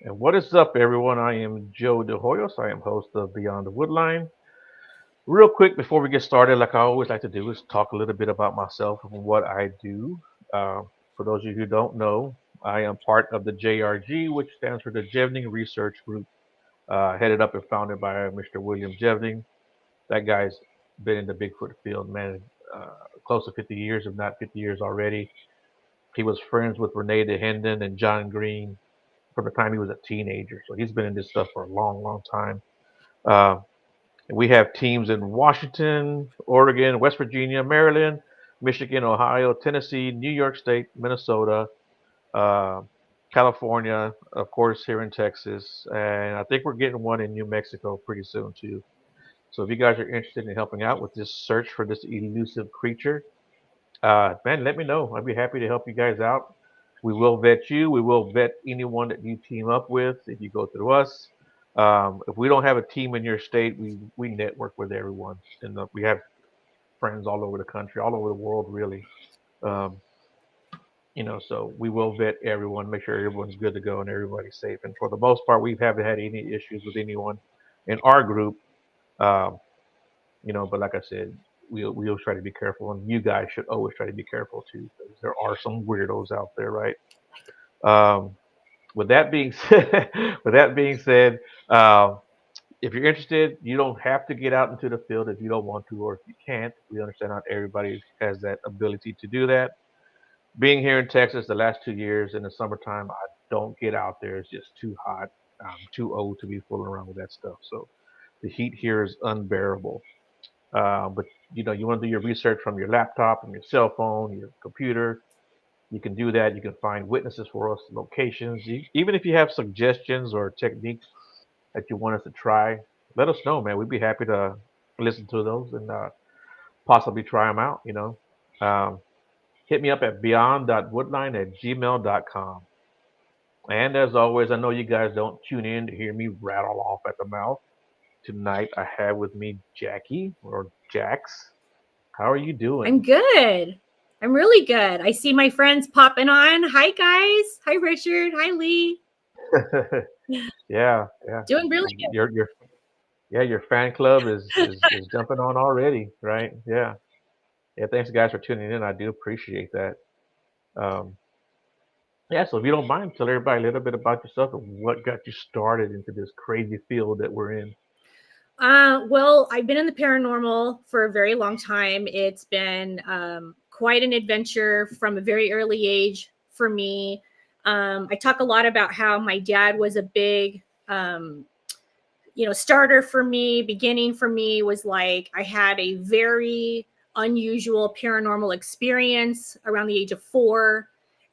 And what is up, everyone? I am Joe De Hoyos. I am host of Beyond the Woodline. Real quick, before we get started, like I always like to do, is talk a little bit about myself and what I do. Uh, for those of you who don't know, I am part of the JRG, which stands for the Jevning Research Group, headed up and founded by Mr. William Jevning. That guy's been in the Bigfoot field, man, close to 50 years, if not 50 years already. He was friends with Renee DeHenden and John Green from the time he was a teenager. So he's been in this stuff for a long, long time. Uh, we have teams in Washington, Oregon, West Virginia, Maryland, Michigan, Ohio, Tennessee, New York State, Minnesota, uh, California, of course, here in Texas. And I think we're getting one in New Mexico pretty soon, too. So if you guys are interested in helping out with this search for this elusive creature, man, let me know. I'd be happy to help you guys out. We will vet you. We will vet anyone that you team up with if you go through us. If we don't have a team in your state, we network with everyone, and we have friends all over the country, all over the world, really. Um, so we will vet everyone, make sure everyone's good to go and everybody's safe. And for the most part, we haven't had any issues with anyone in our group. Um, but like I said, we'll try to be careful, and you guys should always try to be careful too, because there are some weirdos out there, right? Um, with that being said, with that being said, uh, if you're interested, you don't have to get out into the field if you don't want to, or if you can't. We understand not everybody has that ability to do that. Being here in Texas the last 2 years in the summertime, I don't get out there. It's just too hot. I'm too old to be fooling around with that stuff. So the heat here is unbearable. But you want to do your research from your laptop, from your cell phone, your computer. You can do that. You can find witnesses for us, locations. Even if you have suggestions or techniques that you want us to try, let us know, man. We'd be happy to listen to those and possibly try them out. Um, hit me up at beyond.woodline@gmail.com. And as always, I know you guys don't tune in to hear me rattle off at the mouth. Tonight I have with me Jackie or Jax. How are you I'm doing? good. I'm really good. I see my friends popping on. Hi, guys. Hi, Richard. Hi, Lee. Yeah, yeah. Doing really good. Your fan club is jumping on already, right? Yeah. Yeah, thanks guys for tuning in. I do appreciate that. Um, yeah, so if you don't mind, tell everybody a little bit about yourself and what got you started into this crazy field that we're in. Well, I've been in the paranormal for a very long time. It's been quite an adventure from a very early age for me. I talk a lot about how my dad was a big, starter for me. Beginning for me was like I had a very unusual paranormal experience around the age of 4.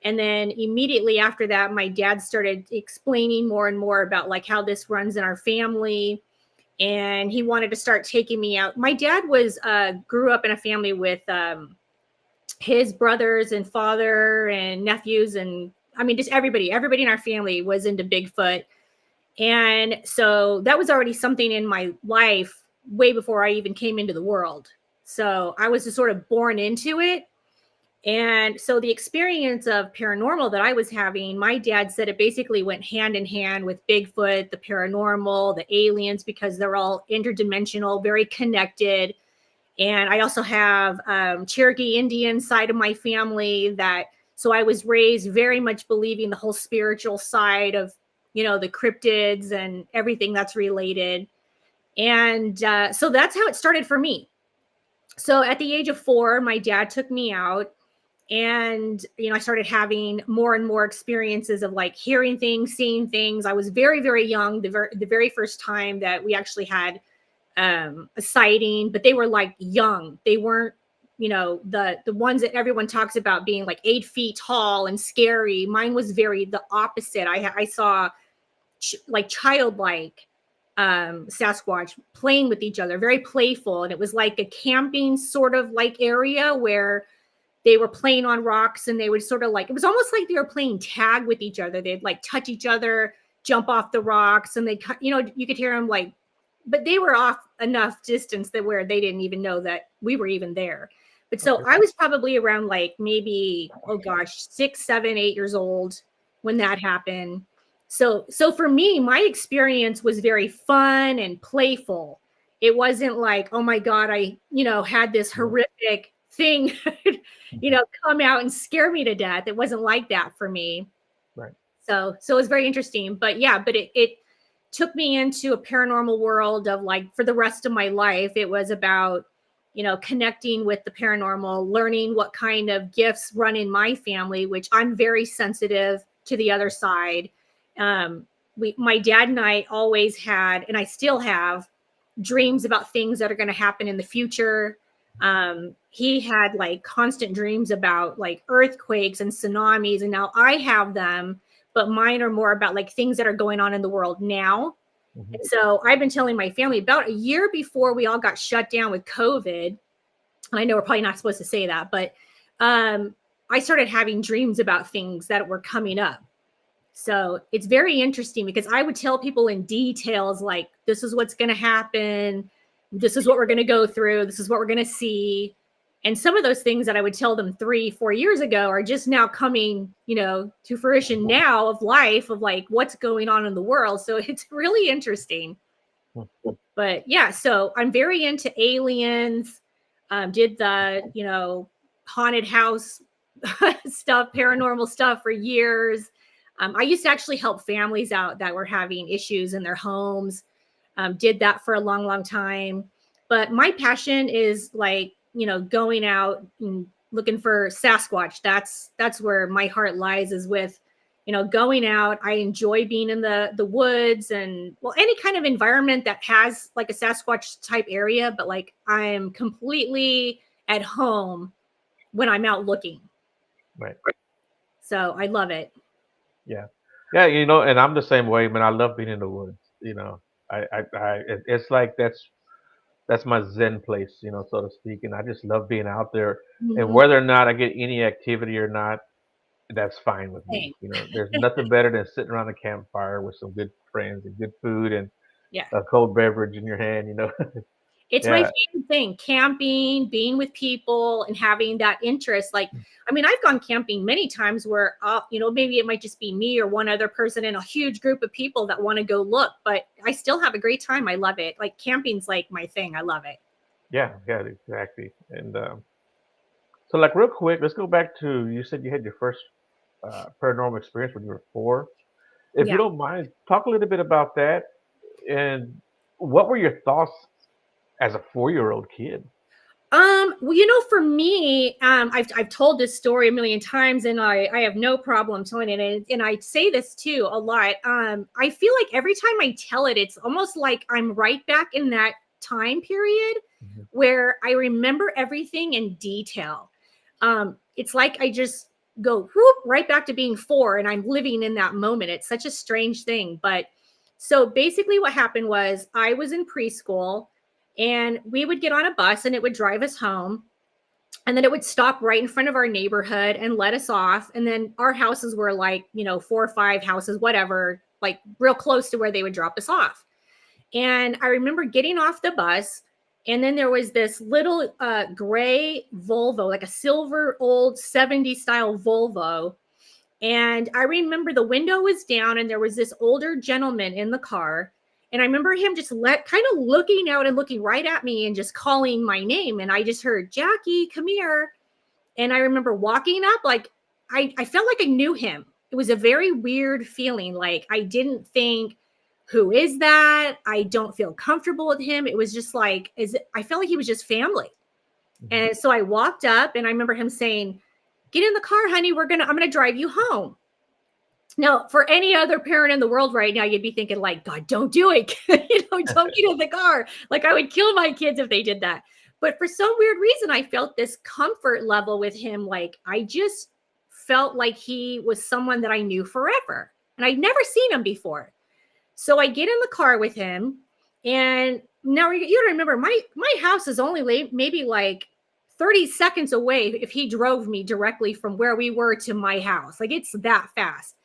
And then immediately after that, my dad started explaining more and more about like how this runs in our family, and he wanted to start taking me out. My dad was grew up in a family with his brothers and father and nephews, and I mean just everybody in our family was into Bigfoot. And so that was already something in my life way before I even came into the world. So I was just sort of born into it. And so the experience of paranormal that I was having, my dad said it basically went hand in hand with Bigfoot, the paranormal, the aliens, because they're all interdimensional, very connected. And I also have Cherokee Indian side of my family so I was raised very much believing the whole spiritual side of, the cryptids and everything that's related. And so that's how it started for me. So at the age of 4, my dad took me out, and I started having more and more experiences of like hearing things, seeing things. I was very, very young the very first time that we actually had a sighting, but they were like young. They weren't the ones that everyone talks about being like 8 feet tall and scary. Mine was very the opposite. I saw like childlike Sasquatch playing with each other, very playful, and it was like a camping sort of like area where they were playing on rocks, and they would sort of like, it was almost like they were playing tag with each other. They'd like touch each other, jump off the rocks, and you could hear them like, but they were off enough distance that where they didn't even know that we were even there. But so Okay. I was probably around like maybe, oh gosh, 6, 7, 8 years old when that happened. So for me, my experience was very fun and playful. It wasn't like, oh my God, I, had this Yeah. horrific thing, Mhm. come out and scare me to death. It wasn't like that for me. Right. So it was very interesting. But yeah, but it took me into a paranormal world of like for the rest of my life. It was about, connecting with the paranormal, learning what kind of gifts run in my family, which I'm very sensitive to the other side. My dad and I always had, and I still have, dreams about things that are going to happen in the future. He had like constant dreams about like earthquakes and tsunamis, and now I have them, but mine are more about like things that are going on in the world now. Mhm. And so I've been telling my family about a year before we all got shut down with COVID. And I know we're probably not supposed to say that, but um, I started having dreams about things that were coming up. So it's very interesting because I would tell people in details like, this is what's going to happen. This is what we're going to go through. This is what we're going to see. And some of those things that I would tell them 3-4 years ago are just now coming, to fruition now of life, of like what's going on in the world. So it's really interesting. Mhm. But yeah, so I'm very into aliens. Did the, haunted house stuff, paranormal stuff for years. I used to actually help families out that were having issues in their homes. Did that for a long, long time. But my passion is like, going out and looking for Sasquatch. That's where my heart lies, is with, going out. I enjoy being in the woods and, well, any kind of environment that has like a Sasquatch type area, but like I'm completely at home when I'm out looking. Right. So I love it. Yeah. Yeah. And I'm the same way, man. I love being in the woods. It's like that's my zen place, so to speak. And I just love being out there. And Mhm. whether or not I get any activity or not, that's fine with me. Same. There's nothing better than sitting around a campfire with some good friends and good food and Yeah. a cold beverage in your hand. It's my Yeah. favorite thing, camping, being with people and having that interest. Like, I mean, I've gone camping many times where, maybe it might just be me or one other person in a huge group of people that want to go look, but I still have a great time. I love it. Like, camping's like my thing. I love it. Yeah. Yeah. Exactly. And so, like, real quick, let's go back to you said you had your first paranormal experience when you were 4. If you Yeah. don't mind, talk a little bit about that. And what were your thoughts as a 4-year-old kid? Well, for me, I've told this story a million times, and I have no problem telling it. And I say this too a lot. I feel like every time I tell it, it's almost like I'm right back in that time period Mhm. where I remember everything in detail. It's like I just go whoop, right back to being 4, and I'm living in that moment. It's such a strange thing, but so basically, what happened was I was in preschool and we would get on a bus and it would drive us home, and then it would stop right in front of our neighborhood and let us off, and then our houses were like 4 or 5 houses, whatever, like real close to where they would drop us off. And I remember getting off the bus, and then there was this little gray Volvo, like a silver old 70s style Volvo. And I remember the window was down and there was this older gentleman in the car. And I remember him just kind of looking out and looking right at me and just calling my name. And I just heard, Jackie, come here. And I remember walking up, like I felt like I knew him. It was a very weird feeling. Like I didn't think, who is that? I don't feel comfortable with him. It was just like, I felt like he was just family. Mhm. And so I walked up and I remember him saying, get in the car, honey. I'm going to drive you home. Now, for any other parent in the world right now, you'd be thinking, like, God, don't do it. Don't get in the car. Like, I would kill my kids if they did that. But for some weird reason, I felt this comfort level with him. Like, I just felt like he was someone that I knew forever. And I'd never seen him before. So I get in the car with him. And now you got to remember, my house is only maybe like 30 seconds away if he drove me directly from where we were to my house. Like, it's that fast.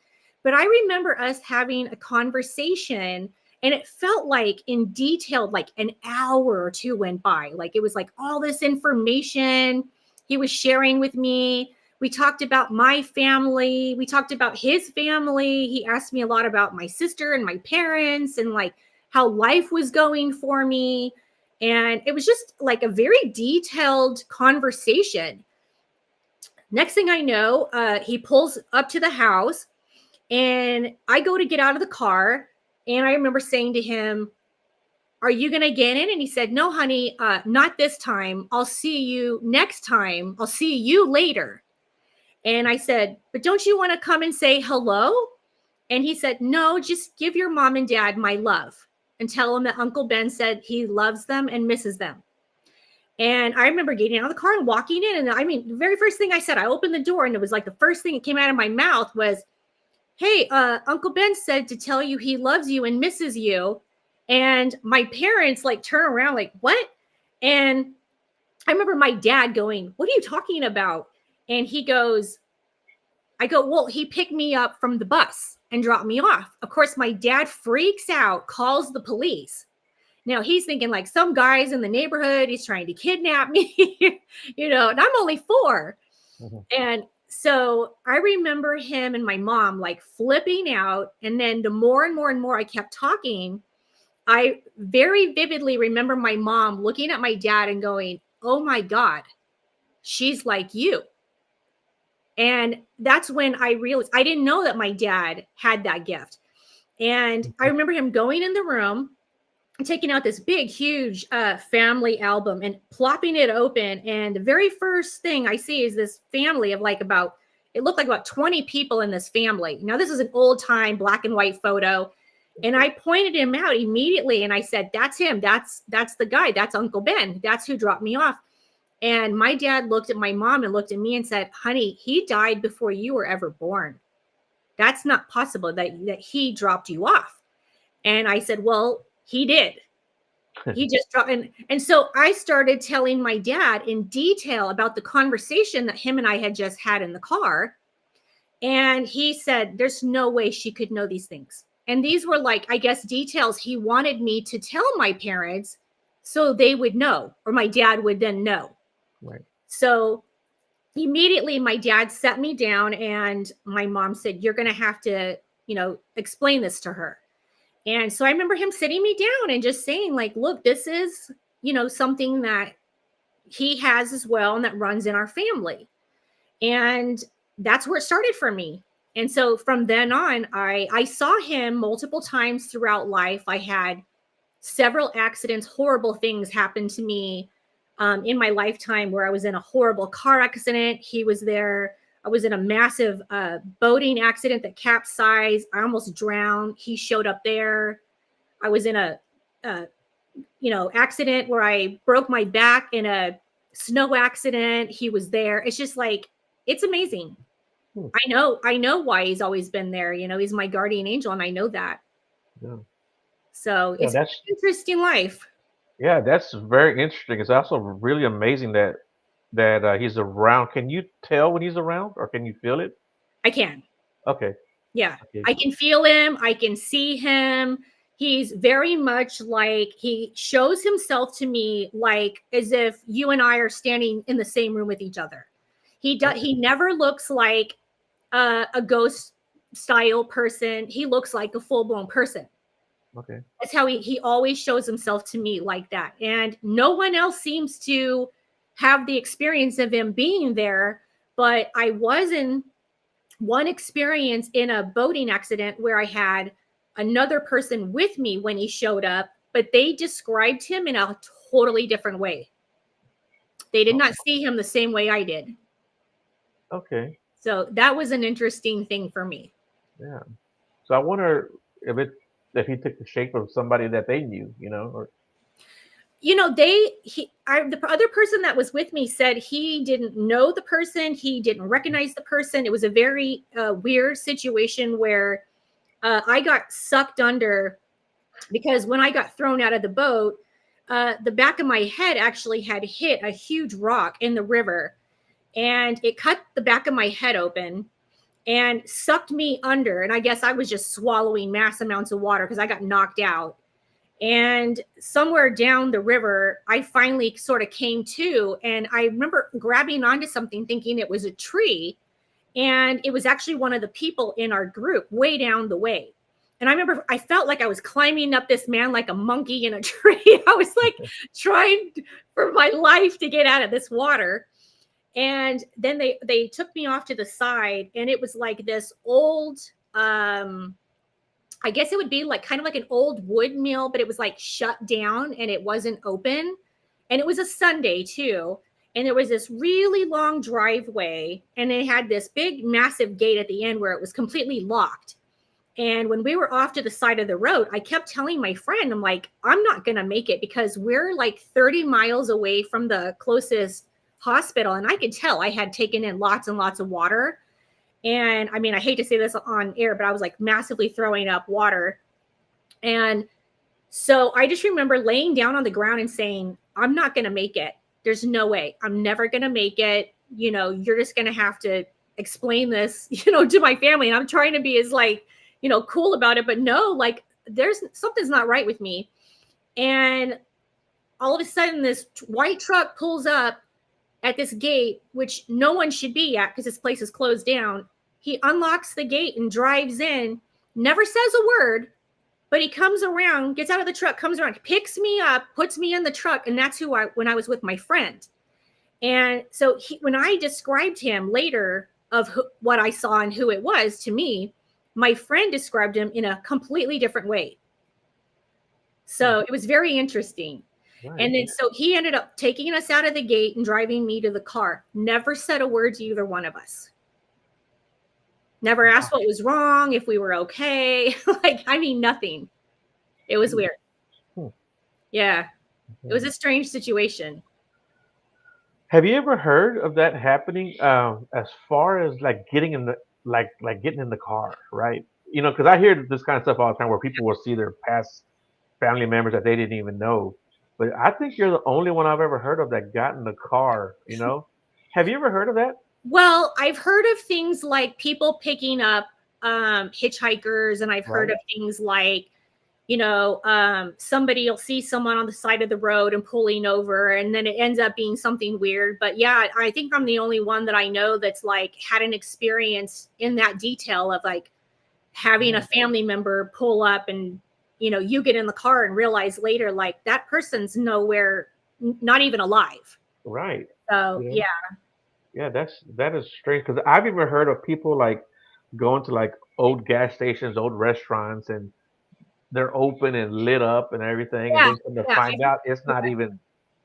But I remember us having a conversation, and it felt like in detail, like an hour or two went by. Like it was like all this information he was sharing with me. We talked about my family. We talked about his family. He asked me a lot about my sister and my parents and like how life was going for me. And it was just like a very detailed conversation. Next thing I know, he pulls up to the house and I go to get out of the car. And I remember saying to him, "Are you going to get in?" And he said, "No, honey, not this time. I'll see you next time. I'll see you later." And I said, "But don't you want to come and say hello?" And he said, "No, just give your mom and dad my love and tell them that Uncle Ben said he loves them and misses them." And I remember getting out of the car and walking in. And I mean, the very first thing I said, I opened the door and it was like the first thing that came out of my mouth was, "Hey, Uncle Ben said to tell you he loves you and misses you." And my parents like turn around like, "What?" And I remember my dad going, "What are you talking about?" And he goes, I go, "Well, he picked me up from the bus and dropped me off." Of course, my dad freaks out, calls the police. Now he's thinking like some guys in the neighborhood, he's trying to kidnap me, and I'm only 4. Mm-hmm. And so I remember him and my mom like flipping out. And then the more and more and more I kept talking, I very vividly remember my mom looking at my dad and going, "Oh my God, she's like you." And that's when I realized I didn't know that my dad had that gift. And I remember him going in the room, taking out this big, huge family album and plopping it open. And the very first thing I see is this family of it looked like about 20 people in this family. Now, this is an old time black and white photo. And I pointed him out immediately and I said, "That's him. That's the guy. That's Uncle Ben. That's who dropped me off." And my dad looked at my mom and looked at me and said, "Honey, he died before you were ever born. That's not possible that he dropped you off." And I said, "Well, he did. He just dropped." And so I started telling my dad in detail about the conversation that him and I had just had in the car. And he said, "There's no way she could know these things." And these were like, I guess, details he wanted me to tell my parents so they would know, or my dad would then know. Right. So immediately my dad sat me down and my mom said, "You're going to have to, explain this to her." And so I remember him sitting me down and just saying like, "Look, this is, something that he has as well and that runs in our family." And that's where it started for me. And so from then on, I saw him multiple times throughout life. I had several accidents, horrible things happened to me in my lifetime where I was in a horrible car accident. He was there. I was in a massive boating accident that capsized. I almost drowned. He showed up there. I was in a accident where I broke my back in a snow accident. He was there. It's just like, it's amazing. Hmm. I know why he's always been there. He's my guardian angel and I know that. Yeah. So Yeah, it's an interesting life. yeah, that's very interesting. It's also really amazing that he's around. Can you tell when he's around, or can you feel it? I can. Okay. Yeah. Okay. I can feel him. I can see him. He's very much like he shows himself to me like as if you and I are standing in the same room with each other. He never looks like a ghost style person. He looks like a full-blown person. Okay. That's how he always shows himself to me like that. And no one else seems to have the experience of him being there. But I was in one experience in a boating accident where I had another person with me when he showed up, but they described him in a totally different way. They did not see him the same way I did. Okay. So that was an interesting thing for me. Yeah. So I wonder if he took the shape of somebody that they knew, or The other person that was with me said he didn't know the person. He didn't recognize the person. It was a very weird situation where I got sucked under because when I got thrown out of the boat, the back of my head actually had hit a huge rock in the river and it cut the back of my head open and sucked me under. And I guess I was just swallowing mass amounts of water because I got knocked out. And somewhere down the river, I finally sort of came to, and I remember grabbing onto something thinking it was a tree. And it was actually one of the people in our group way down the way. And I remember I felt like I was climbing up this man like a monkey in a tree. I was like trying for my life to get out of this water. And then they took me off to the side, and it was like this old I guess it would be like kind of like an old wood mill, but it was like shut down and it wasn't open. And it was a Sunday too. And there was this really long driveway, and it had this big, massive gate at the end where it was completely locked. And when we were off to the side of the road, I kept telling my friend, I'm like, I'm not going to make it because we're like 30 miles away from the closest hospital. And I could tell I had taken in lots and lots of water. And I mean, I hate to say this on air, but I was like massively throwing up water. And so I just remember laying down on the ground and saying, I'm not going to make it. There's no way. I'm never going to make it. You know, you're just going to have to explain this, you know, to my family. And I'm trying to be as like, you know, cool about it. But no, like there's something's not right with me. And all of a sudden, this white truck pulls up at this gate, which no one should be at because this place is closed down. He unlocks the gate and drives in, never says a word, but he comes around, gets out of the truck, comes around, picks me up, puts me in the truck. And that's when I was with my friend. And so when I described him later of what I saw and who it was to me, my friend described him in a completely different way. So it was very interesting. Right. And then so he ended up taking us out of the gate and driving me to the car. Never said a word to either one of us. Never asked what was wrong, if we were okay. Like, I mean, nothing. It was weird. Yeah. It was a strange situation. Have you ever heard of that happening? As far as like getting in the getting in the car, right? You know, because I hear this kind of stuff all the time where people will see their past family members that they didn't even know. But I think you're the only one I've ever heard of that got in the car. You know, have you ever heard of that? Well, I've heard of things like people picking up hitchhikers, and I've heard of things like, you know, somebody will see someone on the side of the road and pulling over, and then it ends up being something weird. But yeah, I think I'm the only one that I know that's like had an experience in that detail of like having a family member pull up, and, you know, you get in the car and realize later, like that person's nowhere, not even alive. Right. So yeah. Yeah, that is strange because I've even heard of people like going to like old gas stations, old restaurants, and they're open and lit up and everything, and Yeah. then come to find out it's not even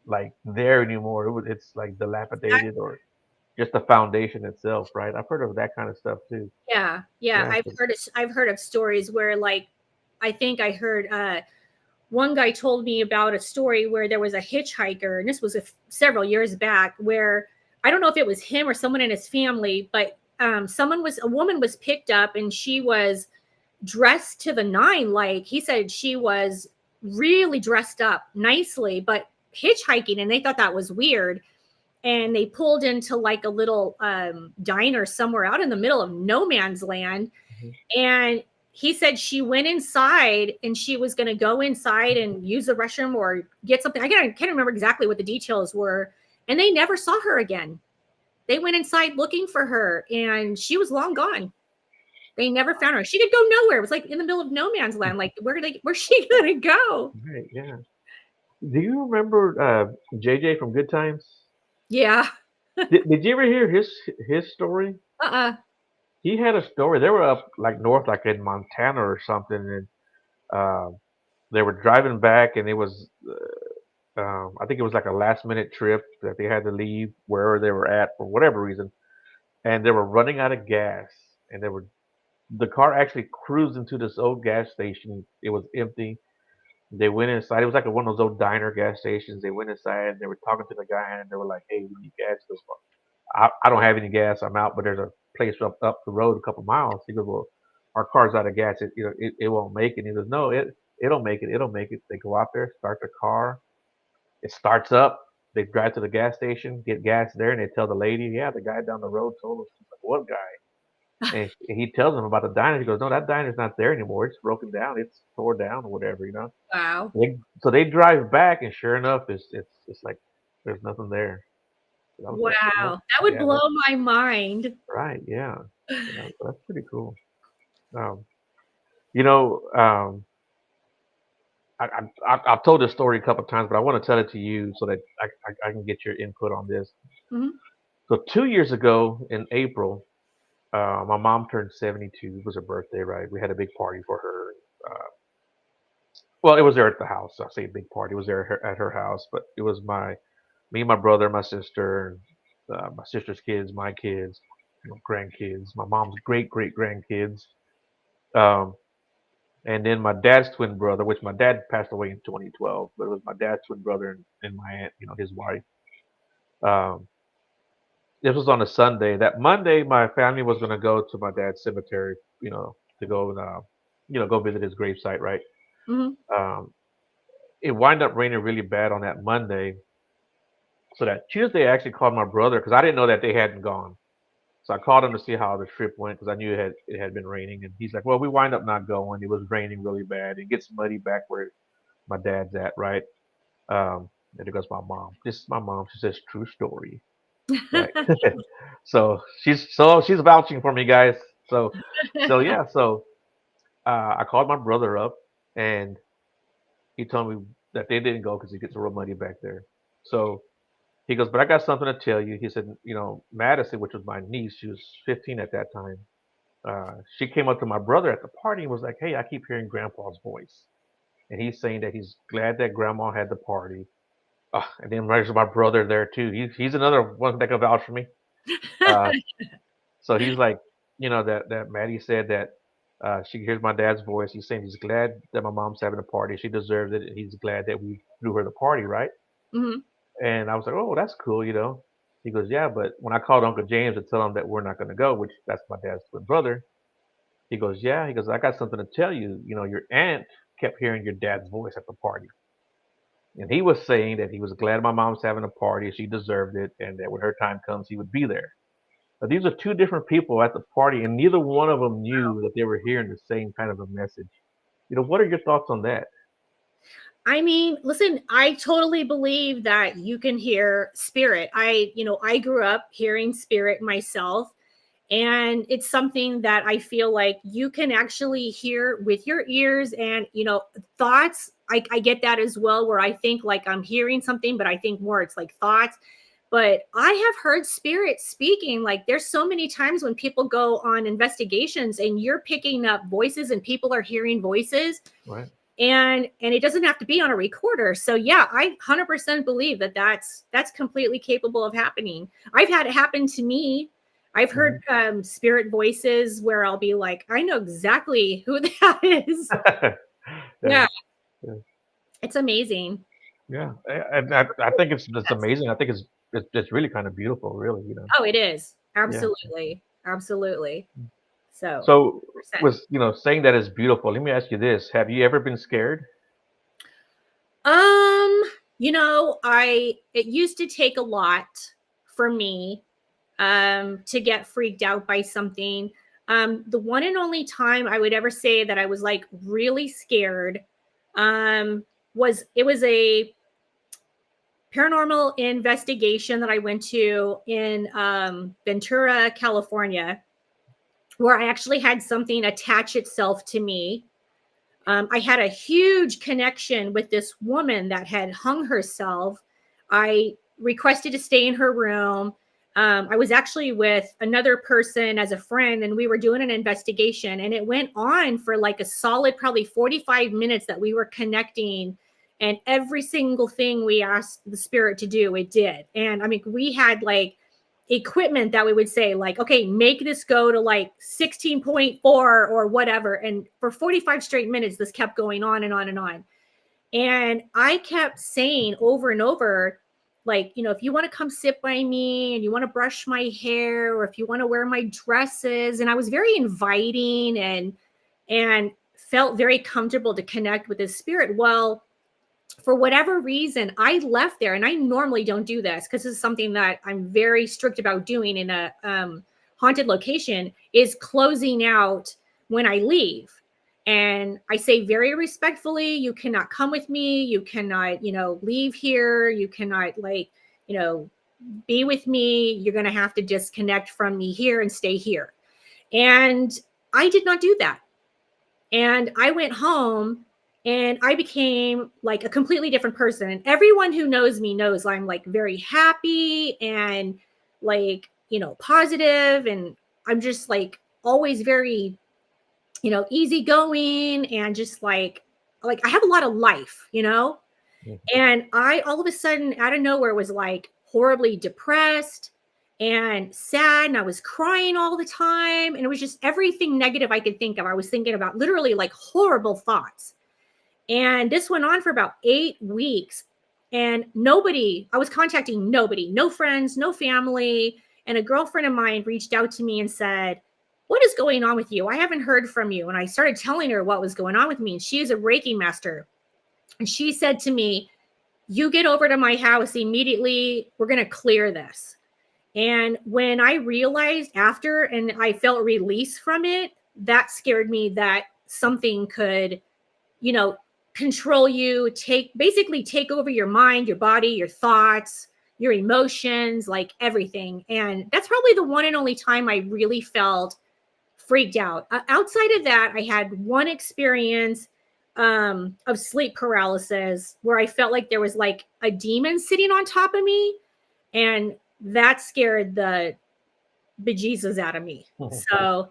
like there anymore. It's like dilapidated or just the foundation itself, right? I've heard of that kind of stuff too. Yeah. I've heard of stories where, like, I think I heard one guy told me about a story where there was a hitchhiker, and this was several years back, where I don't know if it was him or someone in his family, but a woman was picked up, and she was dressed to the nine. Like, he said she was really dressed up nicely, but hitchhiking, and they thought that was weird. And they pulled into like a little diner somewhere out in the middle of no man's land. Mm-hmm. And he said she went inside, and she was going to go inside and use the restroom or get something. I can't remember exactly what the details were. And they never saw her again. They went inside looking for her, and she was long gone. They never found her. She could go nowhere. It was like in the middle of no man's land. Like, where's she gonna go? Right, yeah. Do you remember JJ from Good Times? Yeah. Did you ever hear his story? He had a story. They were up like north, like in Montana or something, and they were driving back, and it was I think it was like a last minute trip that they had to leave wherever they were at for whatever reason, and they were running out of gas, and the car actually cruised into this old gas station. It was empty. They went inside. It was like one of those old diner gas stations. They went inside, and they were talking to the guy, and they were like, "Hey, we need gas." He goes, I don't have any gas. I'm out, but there's a place up the road a couple miles. He goes, "Well, our car's out of gas. It won't make it." And he goes, "No, it'll make it. It'll make it." They go out there, start the car. It starts up. They drive to the gas station, get gas there, and they tell the lady, "Yeah, the guy down the road told us." She's like, "What guy?" And he tells them about the diner. He goes, "No, that diner's not there anymore. It's broken down. It's tore down or whatever, you know." Wow. So they drive back, and sure enough, it's like there's nothing there. And I was like, Wow. "Well, That would yeah, blow that's my mind. right. Yeah, yeah, so that's pretty cool." Um, you know, I've told this story a couple of times, but I want to tell it to you so that I can get your input on this. Mhm. So 2 years ago in April, my mom turned 72. It was her birthday, right? We had a big party for her. Well, it was there at the house. I say a big party. It was there at her house, but it was me, my brother, my sister, my sister's kids, my kids, grandkids, my mom's great grandkids, um, and then my dad's twin brother, which my dad passed away in 2012, but it was my dad's twin brother and my aunt, his wife. Um, this was on a Sunday. That Monday, my family was going to go to my dad's cemetery, to go and go visit his gravesite, right? Mhm. Um, it wound up raining really bad on that Monday. So that Tuesday, I actually called my brother because I didn't know that they hadn't gone. So I called him to see how the trip went because I knew it had been raining, and he's like, "Well, we wind up not going. It was raining really bad. It gets muddy back where my dad's at, right?" And there goes my mom. This is my mom. She says true story, right? So she's vouching for me, guys. So yeah. So I called my brother up, and he told me that they didn't go because it gets real muddy back there. So he goes, "But I got something to tell you." He said, Madison, which was my niece, she was 15 at that time. She came up to my brother at the party and was like, "Hey, I keep hearing Grandpa's voice, and he's saying that he's glad that Grandma had the party." And then there's my brother there too. He's another one that can vouch for me. Uh, so he's like, that Maddie said that she hears my dad's voice. He's saying he's glad that my mom's having a party. She deserves it. He's glad that we threw her the party, right? Mhm. And I was like, "Oh, that's cool." He goes, "Yeah, but when I called Uncle James to tell him that we're not going to go, which that's my dad's twin brother," he goes, "Yeah." He goes, "I got something to tell you. Your aunt kept hearing your dad's voice at the party. And he was saying that he was glad my mom's having a party. She deserved it. And that when her time comes, he would be there." But these are two different people at the party, and neither one of them knew that they were hearing the same kind of a message. What are your thoughts on that? I mean, listen, I totally believe that you can hear spirit. I grew up hearing spirit myself, and it's something that I feel like you can actually hear with your ears and, thoughts. I get that as well, where I think like I'm hearing something, but I think more it's like thoughts. But I have heard spirits speaking. Like there's so many times when people go on investigations and you're picking up voices and people are hearing voices, Right. and it doesn't have to be on a recorder. So yeah, I 100% believe that that's completely capable of happening. I've had it happen to me. I've heard Mhm. spirit voices where I'll be like, I know exactly who that is. Yeah. Yeah, Yeah. it's amazing. Yeah. And I think it's Yes. amazing. I think it's really kind of beautiful, really. Oh, it is. Yeah. Absolutely. Absolutely. So So, 100%. with saying that is beautiful, let me ask you this: have you ever been scared? Um, I it used to take a lot for me to get freaked out by something. The one and only time I would ever say that I was like really scared um was a paranormal investigation that I went to in Ventura, California, where I actually had something attach itself to me. I had a huge connection with this woman that had hung herself. I requested to stay in her room. I was actually with another person as a friend, and we were doing an investigation, and it went on for like a solid probably 45 minutes that we were connecting. And every single thing we asked the spirit to do, it did. And I mean, we had like equipment that we would say like, okay, make this go to like 16.4 or whatever, and for 45 straight minutes this kept going on and on and on. And I kept saying over and over, like, if you want to come sit by me and you want to brush my hair, or if you want to wear my dresses. And I was very inviting and felt very comfortable to connect with his spirit. Well, for whatever reason, I left there, and I normally don't do this because this is something that I'm very strict about doing in a haunted location is closing out when I leave. And I say very respectfully, you cannot come with me. You cannot, leave here. You cannot be with me. You're going to have to disconnect from me here and stay here. And I did not do that. And I went home and I became like a completely different person. And everyone who knows me knows I'm like very happy and like, positive. And I'm just like always very, easygoing and just like I have a lot of life, and I all of a sudden out of nowhere was like horribly depressed and sad. And I was crying all the time. And it was just everything negative I could think of. I was thinking about literally like horrible thoughts. And this went on for about 8 weeks. And I was contacting nobody, no friends, no family. And a girlfriend of mine reached out to me and said, what is going on with you? I haven't heard from you. And I started telling her what was going on with me. And she is a Reiki master. And she said to me, you get over to my house immediately. We're going to clear this. And when I realized after and I felt release from it, that scared me that something could, control you, basically take over your mind, your body, your thoughts, your emotions, like everything. And that's probably the one and only time I really felt freaked out. Outside of that, I had one experience of sleep paralysis where I felt like there was like a demon sitting on top of me. And that scared the bejesus out of me. So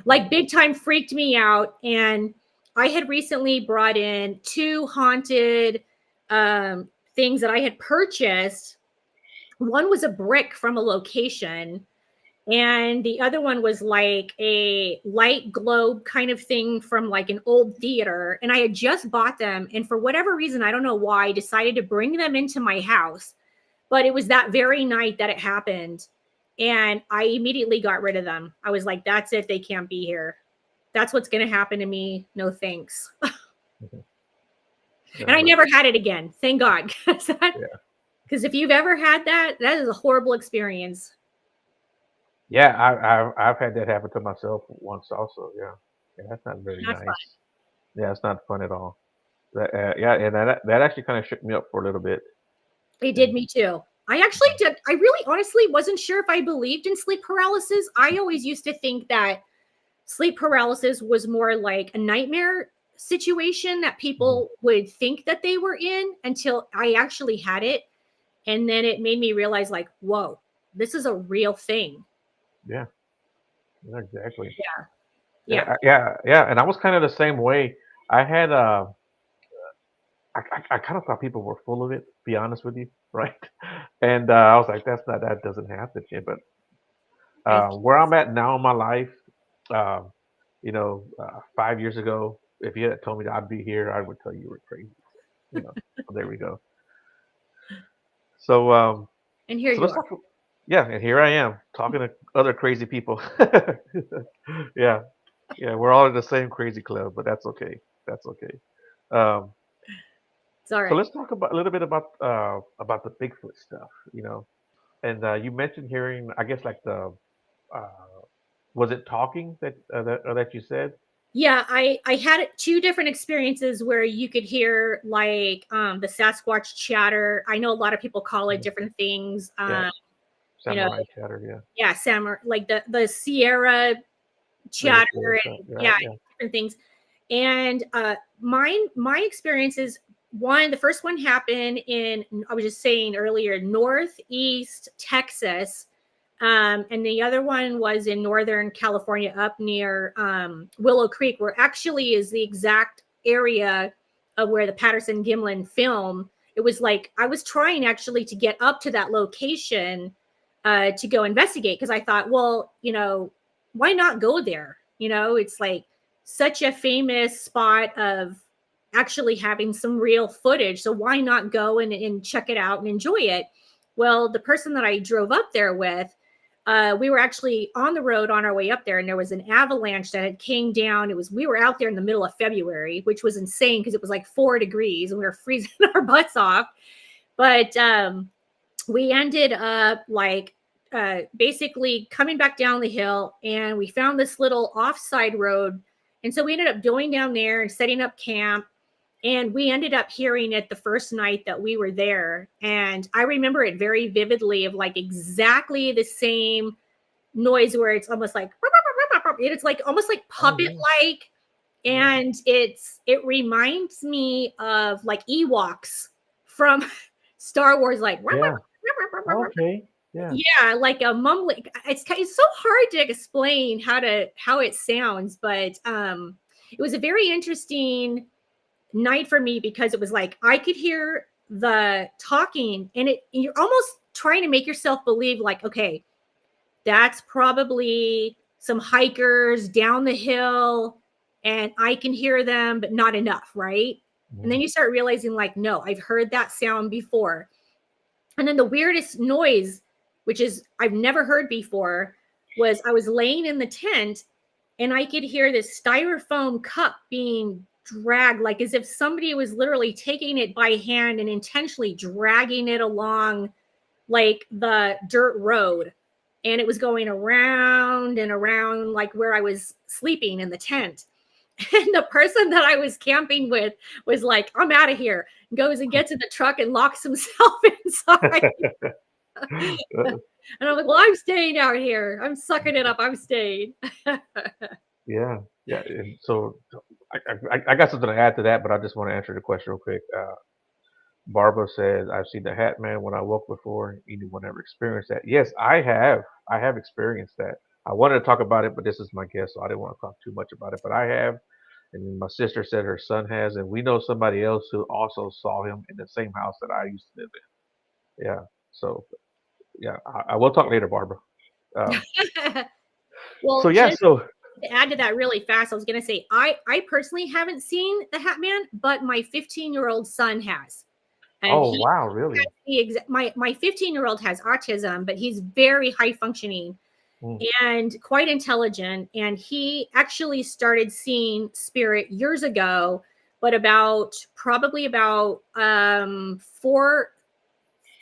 like big time freaked me out. And I had recently brought in 2 haunted things that I had purchased. One was a brick from a location, and the other one was like a light globe kind of thing from like an old theater. And I had just bought them. And for whatever reason, I don't know why, I decided to bring them into my house. But it was that very night that it happened. And I immediately got rid of them. I was like, that's it. They can't be here. That's what's going to happen to me. No thanks. And I never had it again. Thank God. Because if you've ever had that, that is a horrible experience. Yeah, I've had that happen to myself once also. Yeah, that's not very Not nice. fun. Yeah, it's not fun at all. Yeah, and that actually kind of shook me up for a little bit. It did me too. I really honestly wasn't sure if I believed in sleep paralysis. I always used to think that sleep paralysis was more like a nightmare situation that people would think that they were in until I actually had it. And then it made me realize like, whoa, this is a real thing. Yeah, exactly. Yeah. Yeah. And I was kind of the same way. I had I kind of thought people were full of it. To be honest with you, right? And I was like, that doesn't happen here. But where I'm at now in my life, um, 5 years ago, if you had told me that I'd be here, I would tell you were crazy. So there we go. So And here so you let's are. talk. Yeah, and here I am talking to other crazy people. Yeah, yeah, we're all in the same crazy club, but that's okay. That's okay. Um, It's all so right. let's talk about a little bit about the Bigfoot stuff. And you mentioned hearing, I guess, like uh, was it talking that you said? Yeah, I had 2 different experiences where you could hear like the Sasquatch chatter. I know a lot of people call it Mhm. different things. Yeah, You know, samurai chatter. Yeah, yeah, like the Sierra like the chatter Sierra stuff. and Right. yeah, Yeah. different things. And my experiences, the first one happened in, I was just saying earlier, northeast Texas. And the other one was in Northern California, up near Willow Creek, where actually is the exact area of where the Patterson Gimlin film. It was like I was trying actually to get up to that location to go investigate, because I thought, well, why not go there? It's like such a famous spot of actually having some real footage. So why not go and check it out and enjoy it? Well, the person that I drove up there with, we were actually on the road on our way up there, and there was an avalanche that had came down. We were out there in the middle of February, which was insane because it was like 4 degrees and we were freezing our butts off. But we ended up like basically coming back down the hill, and we found this little offside road. And so we ended up going down there and setting up camp. And we ended up hearing it the first night that we were there. And I remember it very vividly, of like exactly the same noise where it's almost like, it's like almost like puppet like. And it reminds me of like Ewoks from Star Wars, like Yeah. Okay. Yeah. yeah, like a mumbling. It's so hard to explain how it sounds, but it was a very interesting night for me, because it was like I could hear the talking, and you're almost trying to make yourself believe, like, okay, that's probably some hikers down the hill, and I can hear them, but not enough, right? And then you start realizing, like, no, I've heard that sound before. And then the weirdest noise, which is I've never heard before, was I was laying in the tent, and I could hear this styrofoam cup being dragged, like as if somebody was literally taking it by hand and intentionally dragging it along like the dirt road. And it was going around and around, like where I was sleeping in the tent. And the person that I was camping with was like, I'm out of here. Goes and gets in the truck and locks himself inside. And I'm like, well, I'm staying out here. I'm sucking it up. I'm staying. Yeah. Yeah. And so I got something to add to that, but I just want to answer the question real quick. Barbara says, I've seen the Hat Man when I woke before. Anyone ever experienced that? Yes, I have. I have experienced that. I wanted to talk about it, but this is my guest, so I didn't want to talk too much about it. But I have. And my sister said her son has. And we know somebody else who also saw him in the same house that I used to live in. Yeah. So, yeah, I will talk later, Barbara. So, Well, yeah. just So, to add to that really fast, I was going to say, I personally haven't seen the Hat Man, but my 15-year-old son has. And oh, he wow, has really? my 15-year-old has autism, but he's very high functioning Mm. and quite intelligent. And he actually started seeing spirit years ago, but probably about 4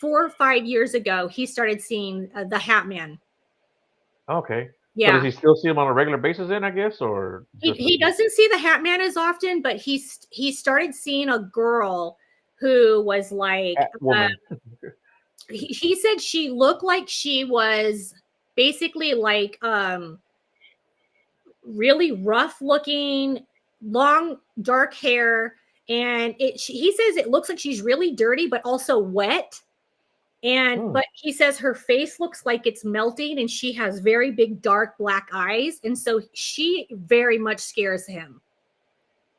or 5 years ago, he started seeing the Hat Man. Okay. So, does Yeah. he still see him on a regular basis then, I guess, or just He doesn't see the Hat Man as often, but he started seeing a girl who was like, Hat woman? he said she looked like she was basically like really rough looking, long dark hair, and he says it looks like she's really dirty but also wet. And Hmm. but he says her face looks like it's melting, and she has very big dark black eyes, and so she very much scares him.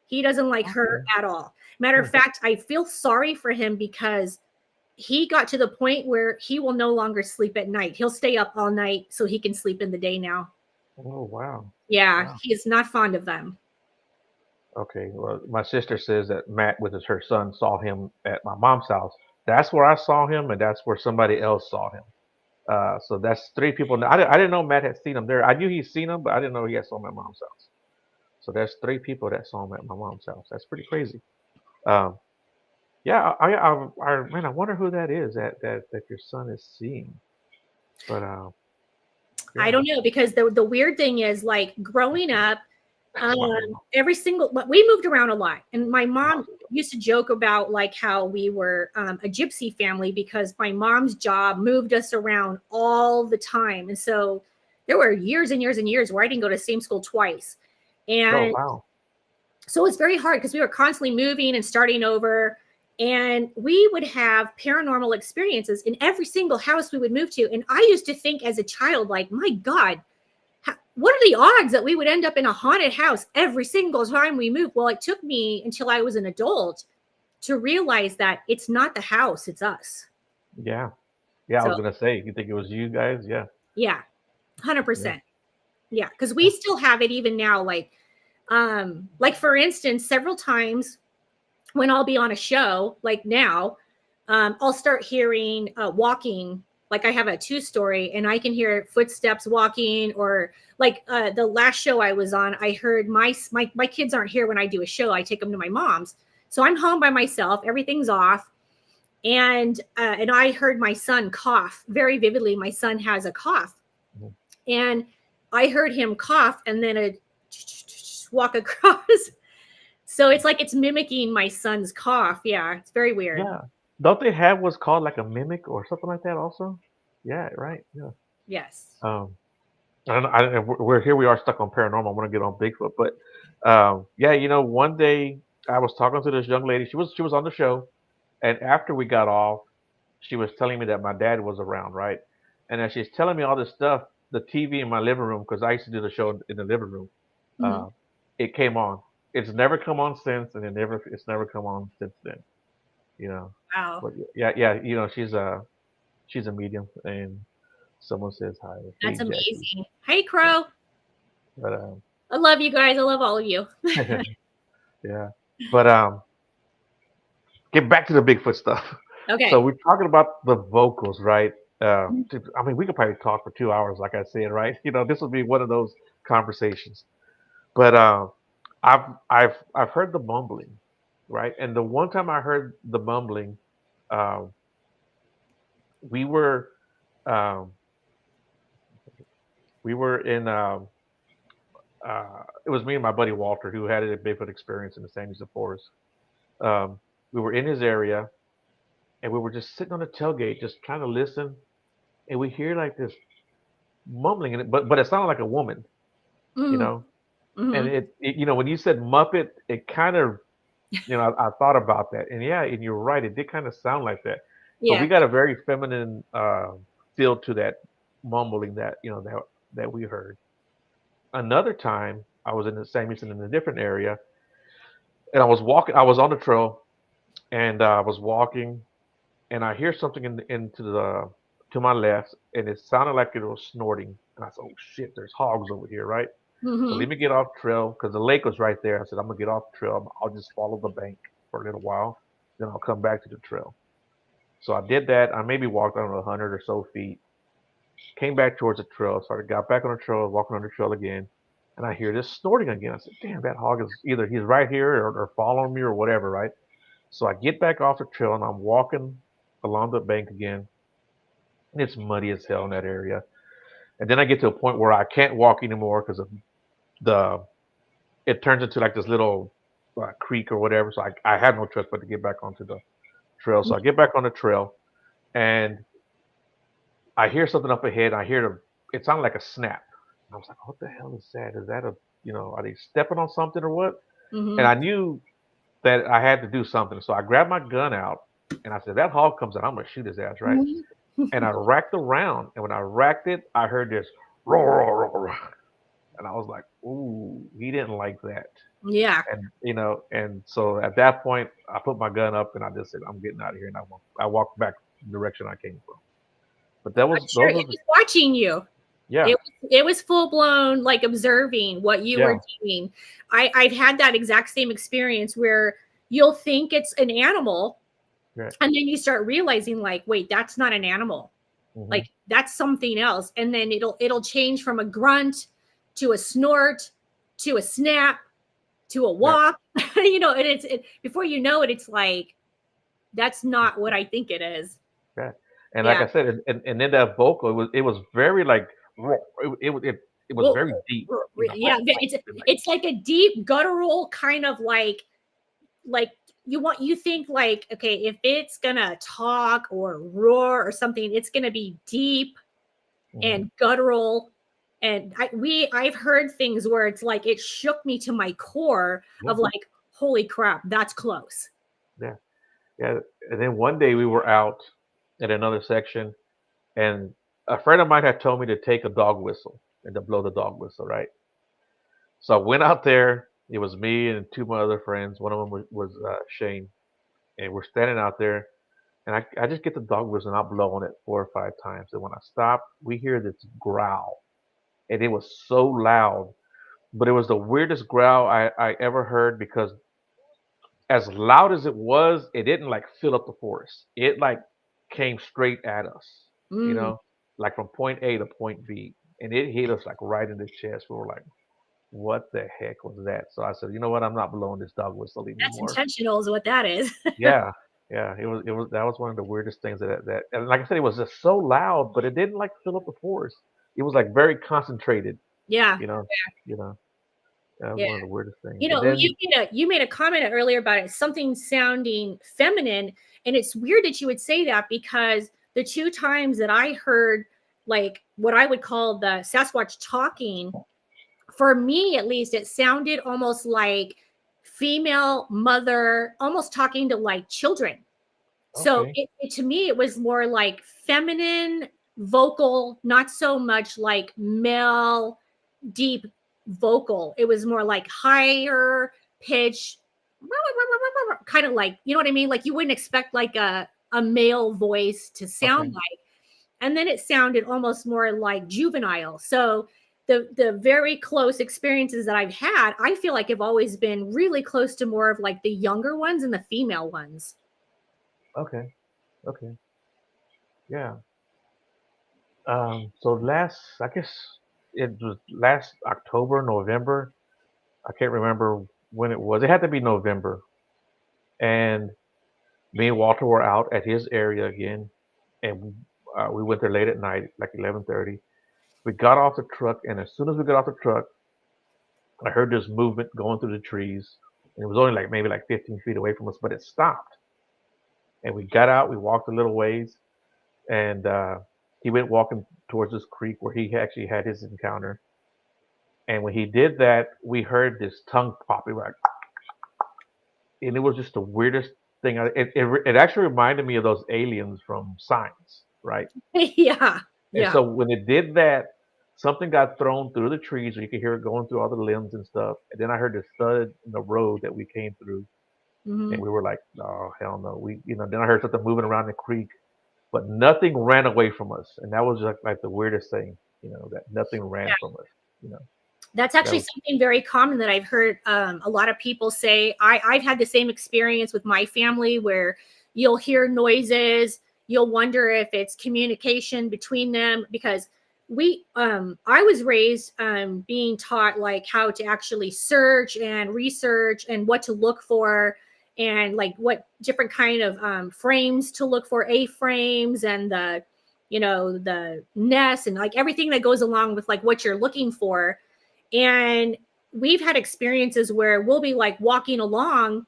He doesn't like her Okay. at all. Matter of Hmm. fact, I feel sorry for him, because he got to the point where he will no longer sleep at night. He'll stay up all night so he can sleep in the day now. Oh, wow. Yeah, Wow. he is not fond of them. Okay. Well, my sister says that Matt, with her son, saw him at my mom's house. That's where I saw him, and that's where somebody else saw him. So that's three people. I didn't know Matt had seen him there. I knew he'd seen him, but I didn't know he had saw him at mom's house. So that's three people that saw him at my mom's house. That's pretty crazy. Um, yeah, man, I wonder who that is that your son is seeing. But I yeah, don't know, because the weird thing is, like, growing up, wow. we moved around a lot, and my mom used to joke about like how we were a gypsy family, because my mom's job moved us around all the time, and so there were years and years and years where I didn't go to the same school twice. Oh, And wow. so it's very hard, because we were constantly moving and starting over, and we would have paranormal experiences in every single house we would move to. And I used to think as a child, like, my God, what are the odds that we would end up in a haunted house every single time we move? Well, it took me until I was an adult to realize that it's not the house, it's us. Yeah. Yeah, I So was gonna say, you think it was you guys? Yeah. yeah, Yeah. 100%. Yeah, because we still have it even now. Like for instance, several times when I'll be on a show, like now, I'll start hearing walking. Like I have a 2-story, and I can hear footsteps walking, or like the last show I was on, I heard my kids aren't here when I do a show. I take them to my mom's, so I'm home by myself. Everything's off, and I heard my son cough very vividly. My son has a cough, Mhm. and I heard him cough, and then a walk across. So it's like it's mimicking my son's cough. Yeah, it's very weird. Yeah. Don't they have what's called like a mimic or something like that also? Yeah, right. Yeah. Yes. Um, we're here. We are stuck on paranormal. I want to get on Bigfoot, but yeah, one day I was talking to this young lady. She was on the show, and after we got off, she was telling me that my dad was around, right? And as she's telling me all this stuff, the TV in my living room, because I used to do the show in the living room, Mhm. uh, it came on. It's never come on since, and it's never come on since then. You know, Wow. but yeah, yeah, she's a medium, and someone says hi. That's Hey, Jackie. amazing. Hey, Yeah, Crow. but I love you guys. I love all of you. yeah, but get back to the Bigfoot stuff. So Okay. we're talking about the vocals, right? I mean, we could probably talk for 2 hours, like I said, right? This would be one of those conversations. But I've heard the mumbling, right? And the one time I heard the mumbling, uh, we were um, we were in it was me and my buddy Walter who had a Bigfoot experience in the San Luis Forest. Um, we were in his area and we were just sitting on the tailgate, just trying to listen, and we hear like this mumbling in it, but it sounded like a woman, you Mm. know. And Hmm. when you said Muppet, it kind of, I thought about that, and yeah, and you're right, it did kind of sound like that, but we Yeah. got a very feminine feel to that mumbling that that we heard. Another time, I was in the same reason in a different area, and I was walking. I was on the trail, and I was walking, and I hear something into the to my left, and it sounded like it was snorting, and I said, "Oh shit, there's hogs over here, right?" So let Hmm. me get off trail because the lake was right there. I said, I'm gonna get off trail. I'll just follow the bank for a little while, then I'll come back to the trail. So I did that. I maybe walked, I don't know, 100 or so feet. Came back towards the trail. So I got back on the trail, walking on the trail again, and I hear this snorting again. I said, damn, that hog is either he's right here or following me or whatever, right? So I get back off the trail and I'm walking along the bank again. And it's muddy as hell in that area. And then I get to a point where I can't walk anymore because of the it turns into like this little creek or whatever. So I had no choice but to get back onto the trail. So I get back on the trail and I hear something up ahead. I hear it sounded like a snap. And I was like, what the hell is that? Is that are they stepping on something or what? And Hmm. I knew that I had to do something. So I grabbed my gun out and I said, that hog comes in, I'm going to shoot his ass, right? And I racked around. And when I racked it, I heard this roar, roar, roar, roar. And I was like, ooh, he didn't like that. Yeah. And so at that point, I put my gun up and I just said, "I'm getting out of here," and I walked back the direction I came from. But that I'm was sure those it are the was watching you. yeah, It was full blown like observing what you were yeah, doing. I've had that exact same experience where you'll think it's an animal, right, and then you start realizing like, wait, that's not an animal. hmm, Like that's something else. And then it'll change from a grunt to a snort to a snap to a yeah, walk. And before you know it, it's like that's not what I think it is. yeah. And like Yeah. I said, and then that vocal, it was very like raw. It was Well, very deep, yeah, it's like a deep guttural kind of like you think like, okay, if it's gonna talk or roar or something, it's gonna be deep hmm, and guttural. And I've heard things where it's like it shook me to my core yeah, of like, holy crap, that's close. yeah, yeah. And then one day we were out at another section, and a friend of mine had told me to take a dog whistle and to blow the dog whistle, right? So I went out there. It was me and two of my other friends. One of them was Shane, and we're standing out there. And I just get the dog whistle and I blow on it 4 or 5 times. And when I stop, we hear this growl, and it was so loud. But it was the weirdest growl I ever heard because as loud as it was, it didn't like fill up the forest. It like came straight at us, Mm. like from point A to point B, and it hit us like right in the chest. We were like, what the heck was that? So I said, you know what? I'm not blowing this dog whistle That's anymore. intentional, is what that is. Yeah. Yeah, it was that was one of the weirdest things that and like I said, it was just so loud, but it didn't like fill up the forest. It was like very concentrated, Yeah. you know, you know. That was Yeah. one of the weirdest things. You And know, then you made a comment earlier about it, something sounding feminine, and it's weird that you would say that because the two times that I heard like what I would call the Sasquatch talking, for me at least, it sounded almost like female mother, almost talking to like children. So okay, to me, it was more like feminine vocal, not so much like male deep vocal. It was more like higher pitch, kind of like, you know what I mean? Like you wouldn't expect like a male voice to okay, sound like. And then it sounded almost more like juvenile. So the very close experiences that I've had, I feel like have always been really close to more of like the younger ones and the female ones. okay, okay, yeah. So I guess it was last October, November. I can't remember when it was. It had to be November. And me and Walter were out at his area again, and we went there late at night, like 11:30. We got off the truck, and as soon as we got off the truck, I heard this movement going through the trees, and it was only like maybe like 15 feet away from us, but it stopped. And we got out, we walked a little ways, and he went walking towards this creek where he actually had his encounter. And when he did that, we heard this tongue popping, like, and it was just the weirdest thing. It actually reminded me of those aliens from Signs, right? Yeah. And Yeah. so when it did that, something got thrown through the trees, or you could hear it going through all the limbs and stuff. And then I heard the thud in the road that we came through, and Hmm. we were like, "Oh hell no!" Then I heard something moving around the creek, but nothing ran away from us, and that was just like the weirdest thing, that nothing ran from us. You know, That's that actually was something very common that I've heard a lot of people say. I've had the same experience with my family where you'll hear noises, you'll wonder if it's communication between them because I was raised being taught like how to actually search and research and what to look for and like what different kind of frames to look for, A frames and the nest and like everything that goes along with like what you're looking for. And we've had experiences where we'll be like walking along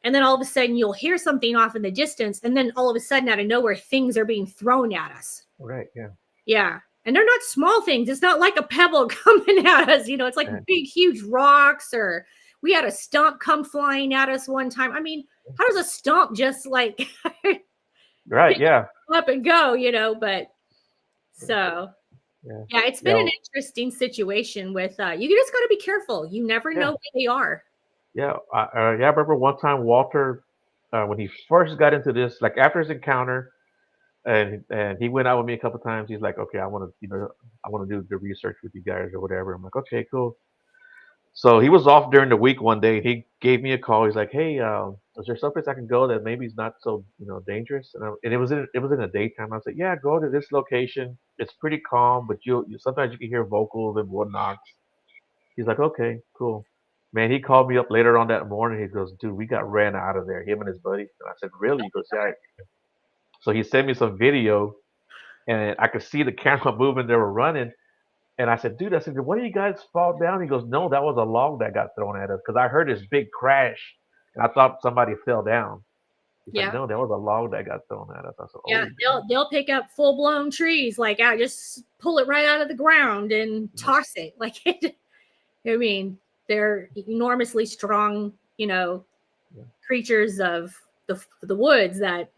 and then all of a sudden you'll hear something off in the distance. And then all of a sudden out of nowhere, things are being thrown at us. right. Yeah. Yeah. And they're not small things. It's not like a pebble coming at us. It's like Yeah. big, huge rocks or we had a stump come flying at us one time. I mean, how does a stump just like Right. pick Yeah. up and go, but so Yeah. yeah, it's been Yeah. an interesting situation with you just got to be careful. You never know Yeah. where they are. Yeah. Yeah. I remember one time Walter, when he first got into this, like after his encounter, and he went out with me a couple times. He's like, okay, I want to do the research with you guys or whatever. I'm like, okay, cool. So he was off during the week one day. He gave me a call. He's like, hey, is there someplace I can go that maybe is not so dangerous? And it was in the daytime. I said, yeah, go to this location. It's pretty calm, but you sometimes you can hear vocals and whatnot. He's like, okay, cool. Man, he called me up later on that morning. He goes, dude, we got ran out of there, him and his buddy. And I said, really? He goes, yeah. So he sent me some video, and I could see the camera moving. They were running, and I said, dude, did one of you guys fall down? He goes, no, that was a log that got thrown at us because I heard this big crash, and I thought somebody fell down. He's like, Yeah. no, that was a log that got thrown at us. I said, Yeah, oh, they'll pick up full blown trees, like I just pull it right out of the ground and yeah, toss it. Like it, I mean, they're enormously strong, yeah, creatures of the woods that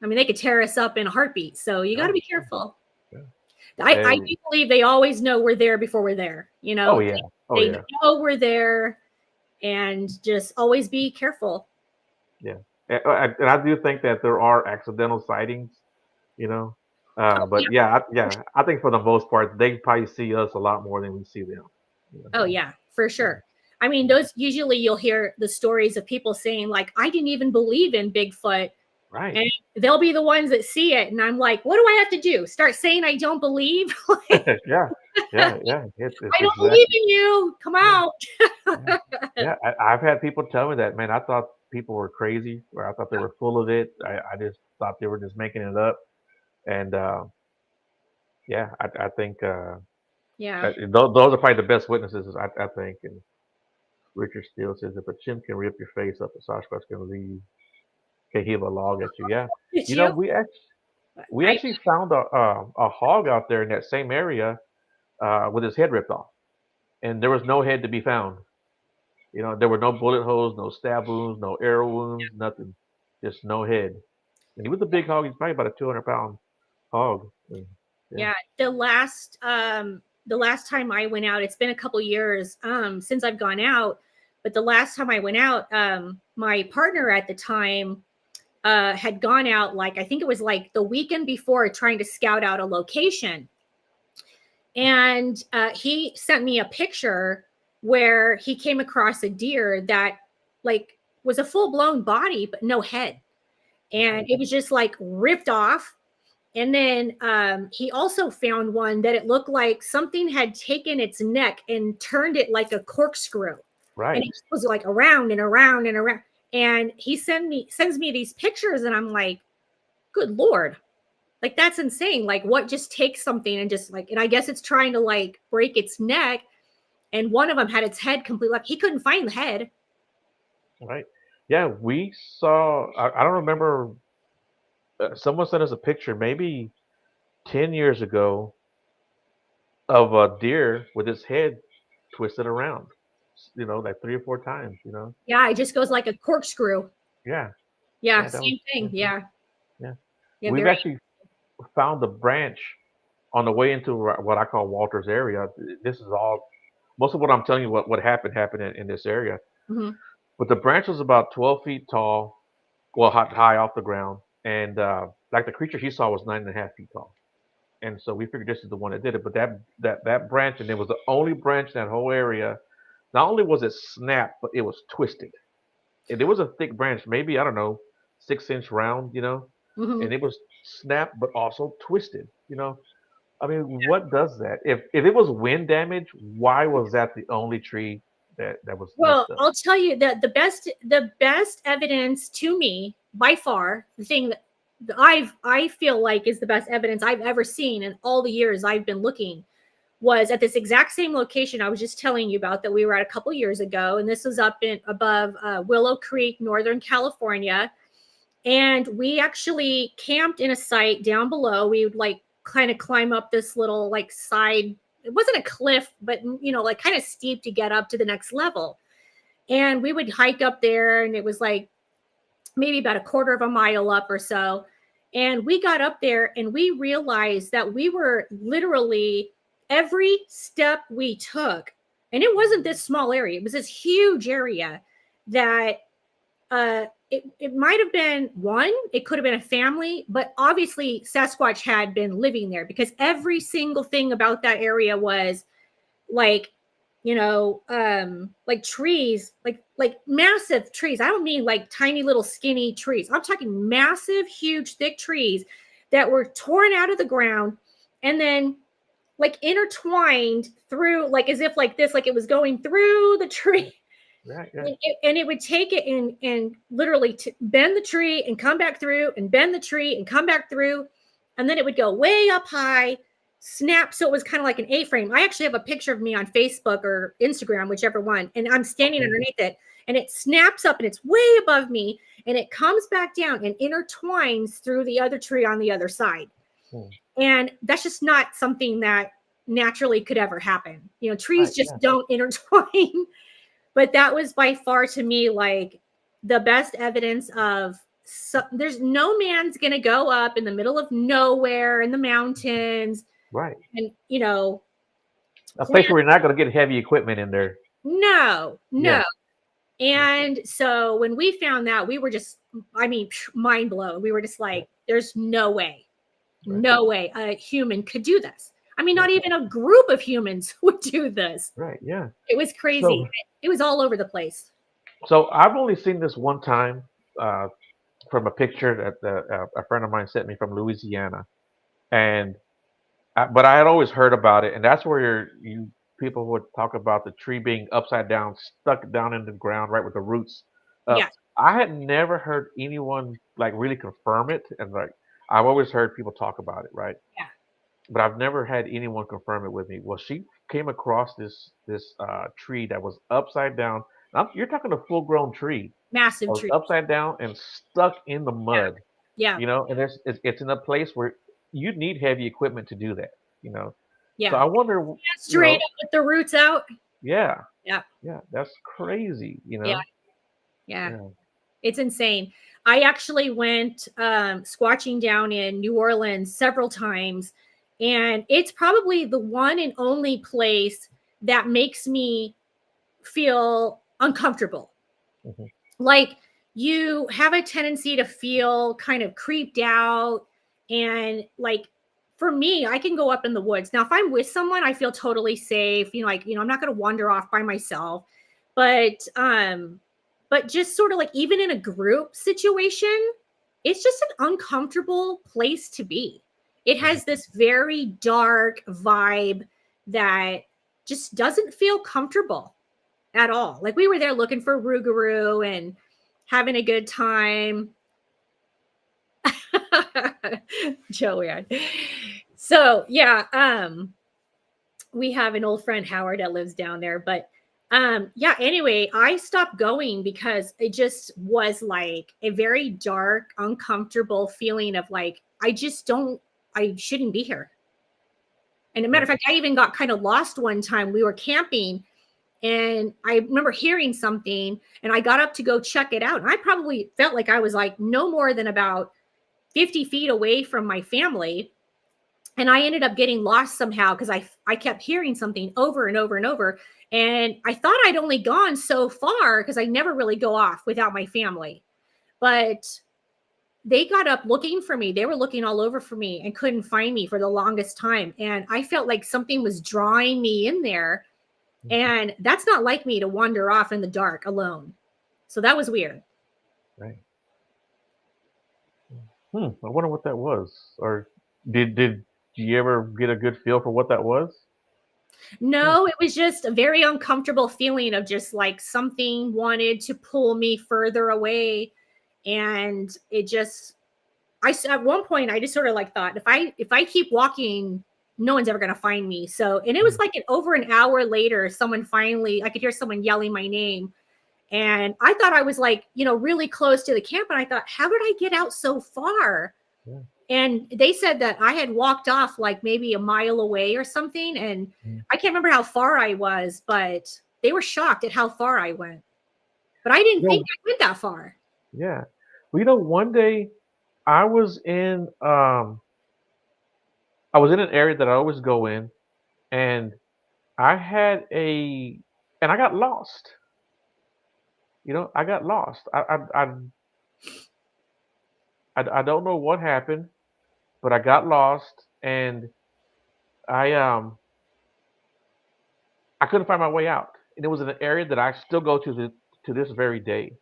I mean they could tear us up in a heartbeat. So you got to oh, be careful. yeah. I And do believe they always know we're there before we're there. oh yeah, oh They yeah, know we're there, and just always be careful. yeah. And I do think that there are accidental sightings, you know. Oh But yeah, yeah, I think for the most part, they probably see us a lot more than we see them. oh yeah, for Yeah, sure. I mean, yeah. those usually you'll hear the stories of people saying like, "I didn't even believe in Bigfoot," Right. and they'll be the ones that see it, and I'm like, "What do I have to do? Start saying I don't believe? Like, Yeah, yeah, yeah. It's I don't believe exactly. in you. Come Yeah, out." Yeah, yeah. I've had people tell me that, man. I thought people were crazy, or I thought they were full of it. I just thought they were just making it up. And yeah, I think Yeah. those are probably the best witnesses. I think. And Richard Steele says if a chimp can rip your face up, a Sasquatch can leave can heave a log at you. Yeah, Did you know you? we I actually found a hog out there in that same area with his head ripped off, and there was no head to be found. You know, there were no bullet holes, no stab wounds, no arrow wounds, nothing, just no head. And he was a big hog. He's probably about a 200-pound hog. And, yeah, Yeah, the last time I went out, it's been a couple years since I've gone out, but the last time I went out, my partner at the time had gone out, like I think it was like the weekend before, trying to scout out a location. And he sent me a picture where he came across a deer that like was a full-blown body but no head, and right, it was just like ripped off. And then he also found one that it looked like something had taken its neck and turned it like a corkscrew. And right, it was like around and around and around. And he sends me these pictures, and I'm like, good Lord. Like that's insane. Like what just takes something and just like, and I guess it's trying to like break its neck. And one of them had its head completely like he couldn't find the head. right. Yeah, we saw. I don't remember. Someone sent us a picture maybe 10 years ago of a deer with its head twisted around. You know, like 3 or 4 times. You know. Yeah, it just goes like a corkscrew. Yeah, Yeah, yeah, that was. same Yeah, thing. Yeah. yeah. Yeah, We've very. actually found the branch on the way into what I call Walter's area. This is all most of what I'm telling you what happened in this area. Mhm. But the branch was about 12 feet tall, well high off the ground, and like the creature he saw was 9.5 feet tall. And so we figured this is the one that did it. But that branch, and it was the only branch in that whole area. Not only was it snapped, but it was twisted. And it was a thick branch, maybe I don't know, 6 inch round, you know, and Mhm. it was snapped but also twisted, you know. I mean, what does that? If it was wind damage, why was that the only tree that was Well, messed up? I'll tell you that the best evidence to me by far, the thing that I feel like is the best evidence I've ever seen in all the years I've been looking was at this exact same location I was just telling you about that we were at a couple years ago, and this was up in above Willow Creek, Northern California. And we actually camped in a site down below. We would like kind of climb up this little like side. It wasn't a cliff, but like kind of steep to get up to the next level. And we would hike up there, and it was like maybe about a quarter of a mile up or so. And we got up there and we realized that we were literally every step we took, and it wasn't this small area, it was this huge area that it might have been one, it could have been a family, but obviously Sasquatch had been living there because every single thing about that area was like like trees, like massive trees. I don't mean like tiny little skinny trees. I'm talking massive, huge, thick trees that were torn out of the ground and then like intertwined through, like as if like this, like it was going through the tree. Right, yeah, And it would take it and literally bend the tree and come back through and bend the tree and come back through, and then it would go way up high, snap, so it was kind of like an A-frame. I actually have a picture of me on Facebook or Instagram, whichever one, and I'm standing okay, underneath it, and it snaps up and it's way above me, and it comes back down and intertwines through the other tree on the other side. hmm. And that's just not something that naturally could ever happen. Right, Trees yeah, just don't intertwine. But that was by far to me like the best evidence of there's no man's gonna go up in the middle of nowhere in the mountains right. and A plant. place where you're not going to get heavy equipment in there. No, Yeah, no. yeah, And so when we found that, we were just, I mean, mind blown. We were just right, like, there's no way, right, no way a human could do this. I mean, not right, even a group of humans would do this. right. Yeah. It was crazy. So, It was all over the place. so I've only seen this one time uh, from a picture that a friend of mine sent me from Louisiana, and but I had always heard about it, and that's where people would talk about the tree being upside down, stuck down in the ground, right with the roots up. Yeah. I had never heard anyone like really confirm it, and like I've always heard people talk about it, right? Yeah. But I've never had anyone confirm it with me. Well, she came across this tree that was upside down. You're talking a full grown tree that Massive was tree. upside down and stuck in the Yeah. mud. Yeah. You know, and it's in a place where you need heavy equipment to do that. You know, so Yeah. I wonder, you Straight know, up with the roots out. yeah, Yeah. yeah, that's crazy. You Yeah. know, Yeah. yeah. It's insane. I actually went squatching down in New Orleans several times, and it's probably the one and only place that makes me feel uncomfortable. Hmm. Like, you have a tendency to feel kind of creeped out, and like, for me, I can go up in the woods. Now if I'm with someone, I feel totally safe, like, I'm not going to wander off by myself. But just sort of like, even in a group situation, it's just an uncomfortable place to be. It Hmm. has this very dark vibe that just doesn't feel comfortable at all. Like, we were there looking for Rougarou and having a good time. Joey. So yeah, we have an old friend Howard that lives down there, but yeah, anyway, I stopped going because it just was like a very dark, uncomfortable feeling of like, I shouldn't be here. And a matter of Right. fact, I even got kind of lost one time. We were camping, and I remember hearing something, and I got up to go check it out. And I probably felt like I was like no more than about 50 feet away from my family. And I ended up getting lost somehow because I kept hearing something over and over and over. And I thought I'd only gone so far because I never really go off without my family. But they got up looking for me. They were looking all over for me and couldn't find me for the longest time. And I felt like something was drawing me in there. Mhm. And that's not like me to wander off in the dark alone. So that was weird. Right. I wonder what that was. Or did you ever get a good feel for what that was? Hmm. No, it was just a very uncomfortable feeling of just like something wanted to pull me further away. And it just, at one point, I just sort of like thought, if I keep walking, no one's ever going to find me. So, and it was Mm. like over an hour later, I could hear someone yelling my name. And I thought I was like, really close to the camp. And I thought, how did I get out so far? Yeah. And they said that I had walked off like maybe a mile away or something. And Mm. I can't remember how far I was, but they were shocked at how far I went. But I didn't You think know, I went that far. yeah. Well, one day I was in I was in an area that I always go in, and I had a and I got lost. I got lost. I don't know what happened, but I got lost, and I um I couldn't find my way out. And it was in an area that I still go to this very day.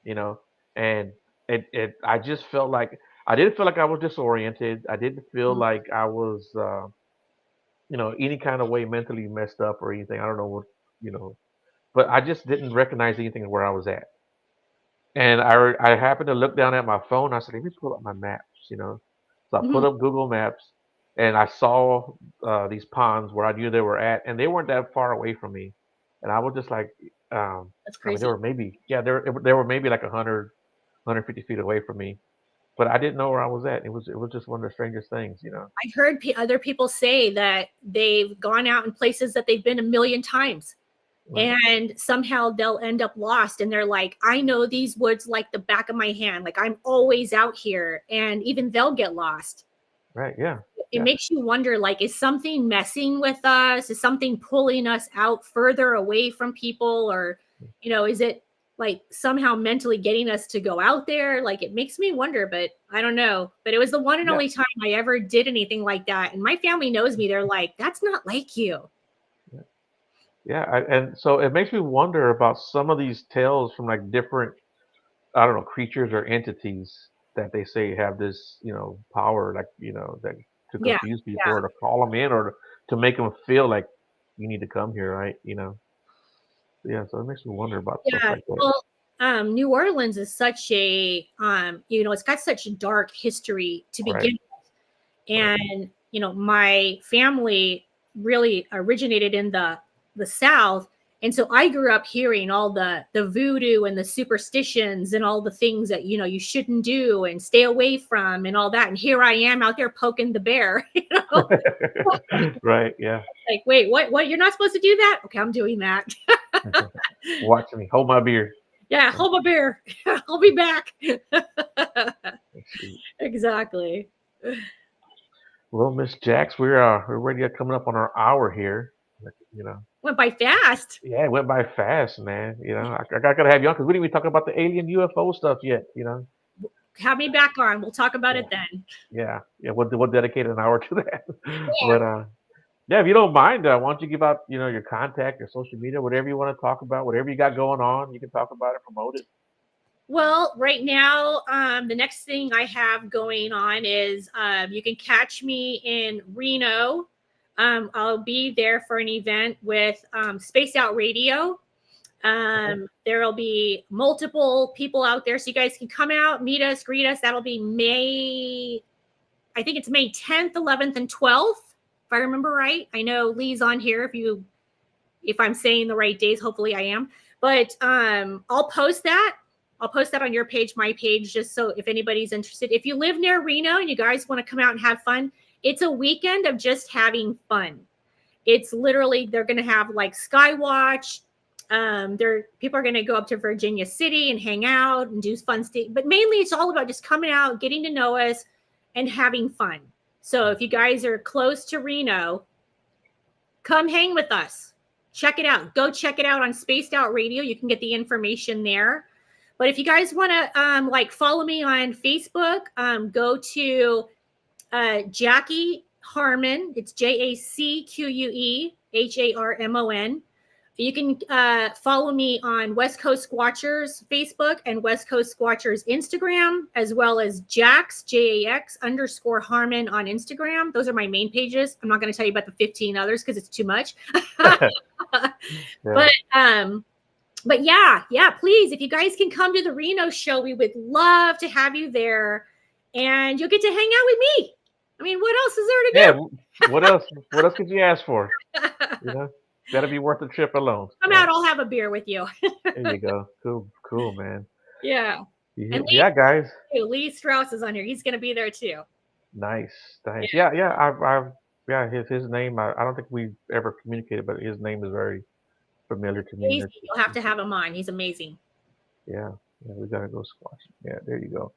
you know, and it I just felt like I didn't feel like I was disoriented. I didn't feel Mm. like I was any kind of way mentally messed up or anything. I don't know what you know, but I just didn't recognize anything where I was at. And I happened to look down at my phone. I said, let me pull up my maps. So I put Mhm. up Google Maps, and I saw these ponds where I knew they were at, and they weren't that far away from me. And I was just like, That's I mean, they crazy. were maybe, yeah, they were maybe like 150 feet away from me, but I didn't know where I was at. It was just one of the strangest things. I've heard other people say that they've gone out in places that they've been a million times, Right, and somehow they'll end up lost. And they're like, I know these woods like the back of my hand. Like, I'm always out here. And even they'll get lost. right, yeah, It yeah, makes you wonder, like, is something messing with us? Is something pulling us out further away from people? Or, is it like somehow mentally getting us to go out there? Like, it makes me wonder, but I don't know. But it was the one and yeah, only time I ever did anything like that. And my family knows me. They're like, that's not like you. yeah, yeah. And so it makes me wonder about some of these tales from like different, I don't know, creatures or entities that they say have this, power, like, that to Yeah. confuse people Yeah. or to call them in or to make them feel like. you need to come here, right? Yeah. So it makes me wonder about stuff Yeah. like that. Well, New Orleans is such a, it's got such a dark history to Right. begin with. Right. And, my family really originated in the South. And so I grew up hearing all the voodoo and the superstitions and all the things that, you shouldn't do and stay away from and all that. And here I am out there poking the bear, Right. Yeah. like, wait, what? You're not supposed to do that? Okay, I'm doing that. Watch me hold my beer. Yeah, hold my beer. I'll be back. Let's see. Exactly. Well, Miss Jax, we're ready coming up on our hour here. You know. Went by fast. Yeah, it went by fast, man. I gotta have you on because we didn't even talk about the alien UFO stuff yet. Have me back on. We'll talk about it Yeah, then. yeah. We'll dedicate an hour to that. Yeah. But yeah, if you don't mind, why don't you give out your contact, your social media, whatever you want to talk about, whatever you got going on, you can talk about it, promote it. Well, right now, the next thing I have going on is you can catch me in Reno. I'll be there for an event with Space Out Radio. Okay. There'll be multiple people out there, so you guys can come out, meet us, greet us. That'll be I think it's May 10th, 11th, and 12th, if I remember right. I know Lee's on here if I'm saying the right days. Hopefully I am. But I'll post that. I'll post that on your page, my page, just so if anybody's interested. If you live near Reno and you guys want to come out and have fun, it's a weekend of just having fun. It's literally, they're going to have like Skywatch. People are going to go up to Virginia City and hang out and do fun stuff. But mainly it's all about just coming out, getting to know us, and having fun. So if you guys are close to Reno, come hang with us. Check it out. Go check it out on Spaced Out Radio. You can get the information there. But if you guys want to follow me on Facebook, go to Jacque Harmon. It's JACQUEHARMON. You can follow me on West Coast Squatchers Facebook and West Coast Squatchers Instagram, as well as Jax, JAX_Harmon on Instagram. Those are my main pages. I'm not going to tell you about the 15 others because it's too much. Yeah. But yeah, please, if you guys can come to the Reno show, we would love to have you there, and you'll get to hang out with me. I mean, what else is there to do? Yeah. What else? What else could you ask for? That'll be worth the trip alone. Come Right? out, I'll have a beer with you. There you go. Cool, man. Yeah. And Yeah, guys. Lee Strauss is on here. He's going to be there too. Nice. Yeah. Yeah. His name. I don't think we've ever communicated, but his name is very familiar to me. You'll have to have him on. He's amazing. Yeah. We gotta go squash. Yeah. There you go.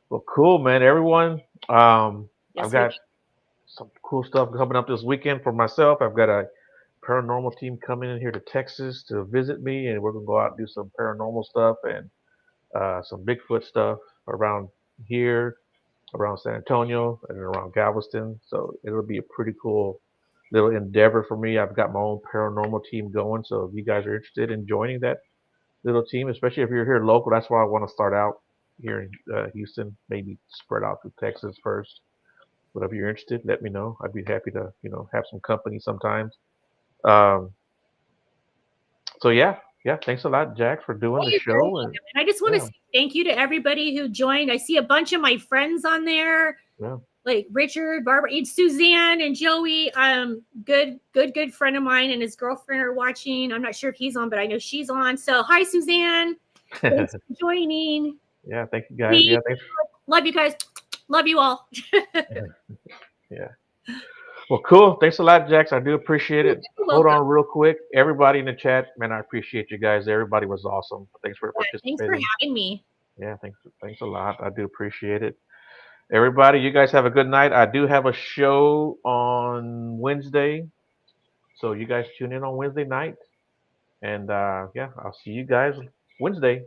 Well, cool, man. Everyone. I've got some cool stuff coming up this weekend for myself. I've got a paranormal team coming in here to Texas to visit me, and we're gonna go out and do some paranormal stuff and some Bigfoot stuff around here, around San Antonio, and around Galveston. So it'll be a pretty cool little endeavor for me. I've got my own paranormal team going. So if you guys are interested in joining that little team, especially if you're here local, that's why I want to start out here in Houston, maybe spread out to Texas first. But if you're interested, let me know. I'd be happy to, have some company sometimes. Um, so yeah. Thanks a lot, Jack, for doing the show. And I just want to say thank you to everybody who joined. I see a bunch of my friends on there, like Richard, Barbara, and Suzanne, and Joey. Good friend of mine and his girlfriend are watching. I'm not sure if he's on, but I know she's on. So hi, Suzanne. Thanks for joining. Yeah, thank you guys. Yeah, thanks. Love you guys. Love you all. Yeah. Well, cool. Thanks a lot, Jax. I do appreciate it. Hold on real quick. Everybody in the chat, man, I appreciate you guys. Everybody was awesome. Thanks for participating. Thanks for having me. Yeah, thanks a lot. I do appreciate it. Everybody, you guys have a good night. I do have a show on Wednesday. So you guys tune in on Wednesday night. And yeah, I'll see you guys Wednesday.